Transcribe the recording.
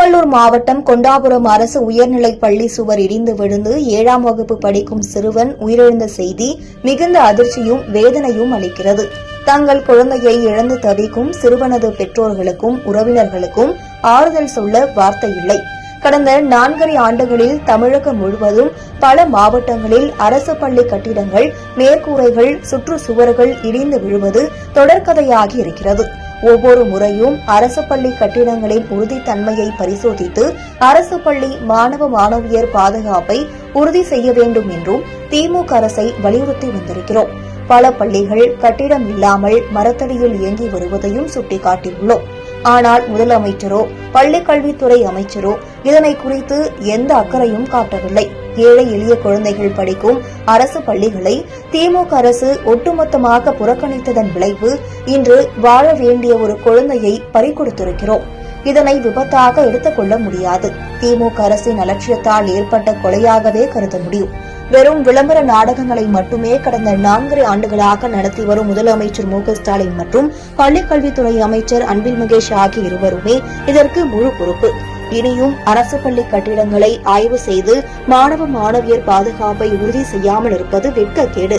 திருவள்ளூர் மாவட்டம் கொண்டாபுரம் அரசு உயர்நிலைப் பள்ளி சுவர் இடிந்து விழுந்து 7ஆம் வகுப்பு படிக்கும் சிறுவன் உயிரிழந்த செய்தி மிகுந்த அதிர்ச்சியும் வேதனையும் அளிக்கிறது. தங்கள் குழந்தையை இழந்து தவிக்கும் சிறுவனது பெற்றோர்களுக்கும் உறவினர்களுக்கும் ஆறுதல் சொல்ல வார்த்தை இல்லை. கடந்த 4.5 ஆண்டுகளில் தமிழகம் முழுவதும் பல மாவட்டங்களில் அரசு பள்ளி கட்டிடங்கள், மேற்கூரைகள், சுற்றுச்சுவர்கள் இடிந்து விழுவது தொடர்கதையாகி இருக்கிறது. ஒவ்வொரு முறையும் அரசு பள்ளி கட்டிடங்களின் உறுதித்தன்மையை பரிசோதித்து அரசு பள்ளி மாணவ மாணவியர் பாதுகாப்பை உறுதி செய்ய வேண்டும் என்றும் திமுக அரசை வலியுறுத்தி வந்திருக்கிறோம். பல பள்ளிகள் கட்டிடம் இல்லாமல் மரத்தடியில் இயங்கி வருவதையும் சுட்டிக்காட்டியுள்ளோம். ஆனால் முதலமைச்சரோ பள்ளிக்கல்வித்துறை அமைச்சரோ இதனை குறித்து எந்த அக்கறையும் காட்டவில்லை. ஏழை எளிய குழந்தைகள் படிக்கும் அரசு பள்ளிகளை திமுக அரசு ஒட்டுமொத்தமாக புறக்கணித்ததன் விளைவு இன்று வாழ வேண்டிய ஒரு குழந்தையை பறிகொடுத்திருக்கிறோம். இதனை விபத்தாக எடுத்துக் கொள்ள முடியாது. திமுக அரசின் அலட்சியத்தால் ஏற்பட்ட கொலையாகவே கருத முடியும். வெறும் விளம்பர நாடகங்களை மட்டுமே கடந்த 4.5 ஆண்டுகளாக நடத்தி வரும் முதலமைச்சர் மு க ஸ்டாலின் மற்றும் பள்ளிக்கல்வித்துறை அமைச்சர் அன்பில் மகேஷ் ஆகிய இருவருமே இதற்கு முழு பொறுப்பு. இனியும் அரசு பள்ளி கட்டிடங்களை ஆய்வு செய்து மாணவ மாணவியர் பாதுகாப்பை உறுதி செய்யாமல் இருப்பது வெட்கக்கேடு.